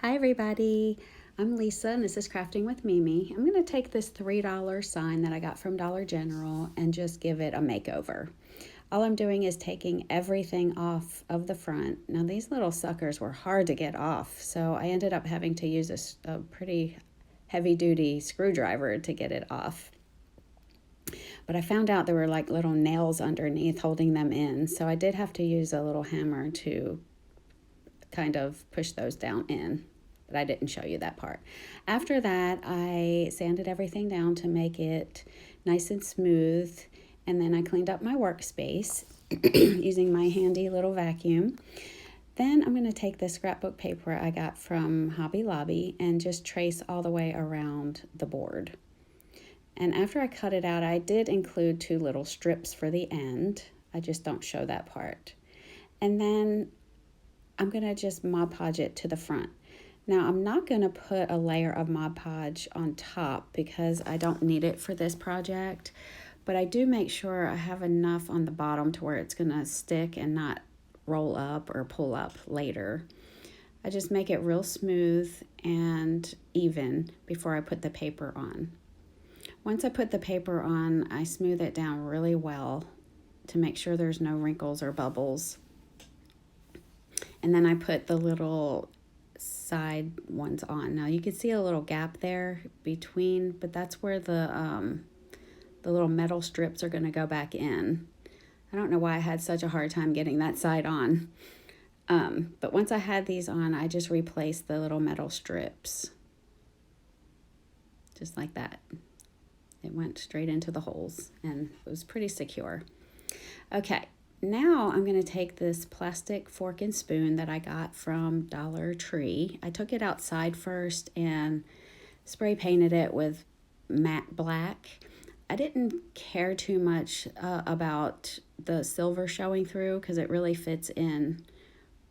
Hi everybody, I'm Lisa and this is Crafting with Mimi. I'm going to take this $3 sign that I got from Dollar General and just give it a makeover. All I'm doing is taking everything off of the front. Now these little suckers were hard to get off, so I ended up having to use a pretty heavy-duty screwdriver to get it off. But I found out there were like little nails underneath holding them in, so I did have to use a little hammer to kind of push those down in. But I didn't show you that part. After that, I sanded everything down to make it nice and smooth, and then I cleaned up my workspace using my handy little vacuum. Then I'm going to take the scrapbook paper I got from Hobby Lobby and just trace all the way around the board. And after I cut it out, I did include 2 little strips for the end. I just don't show that part. And then I'm going to just Mod Podge it to the front. Now, I'm not going to put a layer of Mod Podge on top because I don't need it for this project, but I do make sure I have enough on the bottom to where it's going to stick and not roll up or pull up later. I just make it real smooth and even before I put the paper on. Once I put the paper on, I smooth it down really well to make sure there's no wrinkles or bubbles. And then I put the little side ones on. Now you can see a little gap there between, but that's where the little metal strips are going to go back in. I don't know why I had such a hard time getting that side on. But once I had these on, I just replaced the little metal strips. Just like that. It went straight into the holes and it was pretty secure. Okay. Now I'm going to take this plastic fork and spoon that I got from Dollar Tree. I took it outside first and spray painted it with matte black. I didn't care too much about the silver showing through because it really fits in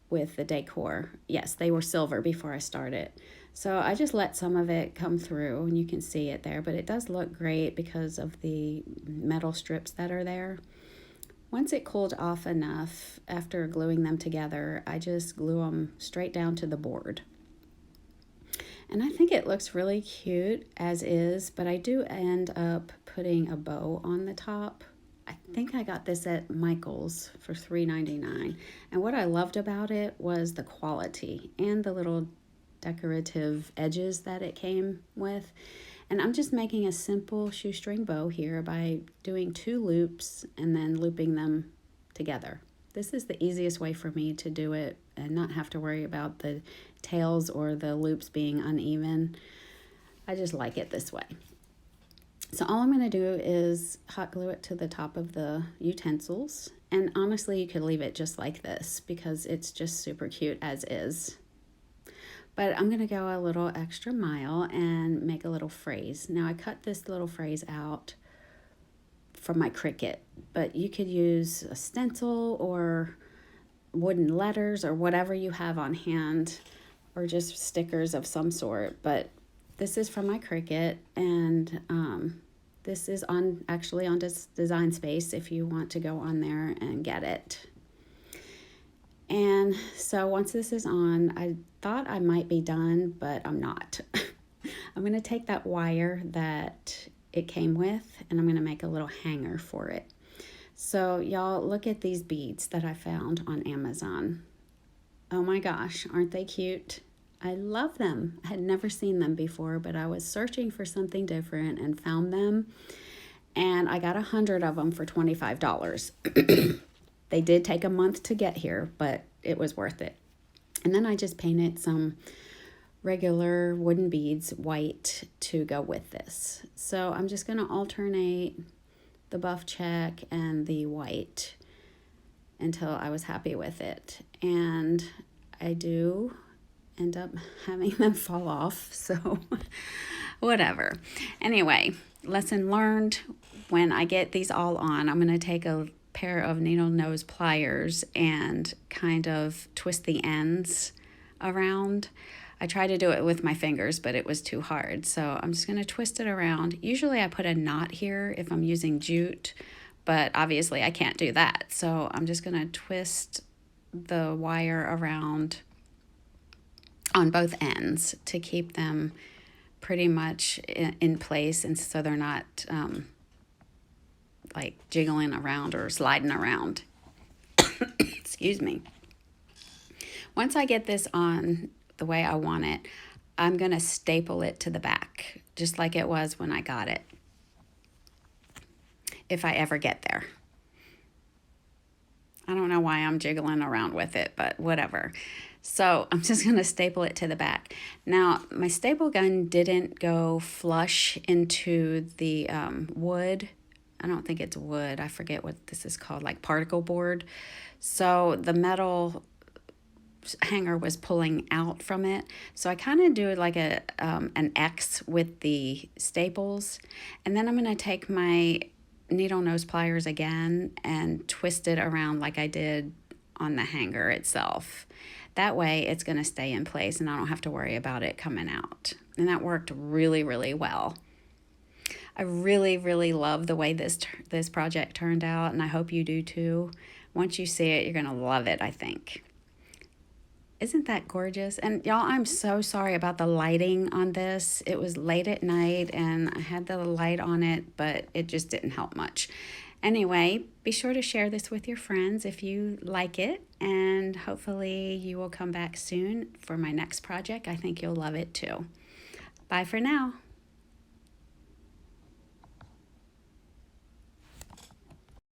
with the decor. Yes, they were silver before I started. So I just let some of it come through and you can see it there, but it does look great because of the metal strips that are there. Once it cooled off enough, after gluing them together, I just glue them straight down to the board. And I think it looks really cute as is, but I do end up putting a bow on the top. I think I got this at Michael's for $3.99. And what I loved about it was the quality and the little decorative edges that it came with. And I'm just making a simple shoestring bow here by doing 2 loops and then looping them together. This is the easiest way for me to do it and not have to worry about the tails or the loops being uneven. I just like it this way. So all I'm going to do is hot glue it to the top of the utensils. And honestly, you could leave it just like this because it's just super cute as is. But I'm going to go a little extra mile and make a little phrase. Now I cut this little phrase out from my Cricut, but you could use a stencil or wooden letters or whatever you have on hand, or just stickers of some sort. But this is from my Cricut, and this is actually on Design Space if you want to go on there and get it. And so once this is on, I thought I might be done, but I'm not. I'm going to take that wire that it came with, and I'm going to make a little hanger for it. So y'all, look at these beads that I found on Amazon. Oh my gosh, aren't they cute? I love them. I had never seen them before, but I was searching for something different and found them. And I got 100 of them for $25. They did take a month to get here, but it was worth it. And then I just painted some regular wooden beads white to go with this. So I'm just going to alternate the buff check and the white until I was happy with it. And I do end up having them fall off, so whatever. Anyway, lesson learned. When I get these all on, I'm going to take a pair of needle nose pliers and kind of twist the ends around. I tried to do it with my fingers, but it was too hard. So I'm just going to twist it around. Usually I put a knot here if I'm using jute, but obviously I can't do that. So I'm just going to twist the wire around on both ends to keep them pretty much in place, and so they're not like jiggling around or sliding around. Excuse me. Once I get this on the way I want it, I'm going to staple it to the back, just like it was when I got it, if I ever get there. I don't know why I'm jiggling around with it, but whatever. So I'm just going to staple it to the back. Now, my staple gun didn't go flush into the wood. I don't think it's wood. I forget what this is called, like particle board. So the metal hanger was pulling out from it. So I kind of do like an X with the staples. And then I'm going to take my needle nose pliers again and twist it around like I did on the hanger itself. That way it's going to stay in place and I don't have to worry about it coming out. And that worked really, really well. I really, really love the way this project turned out, and I hope you do too. Once you see it, you're going to love it, I think. Isn't that gorgeous? And y'all, I'm so sorry about the lighting on this. It was late at night and I had the light on it, but it just didn't help much. Anyway, be sure to share this with your friends if you like it, and hopefully you will come back soon for my next project. I think you'll love it too. Bye for now.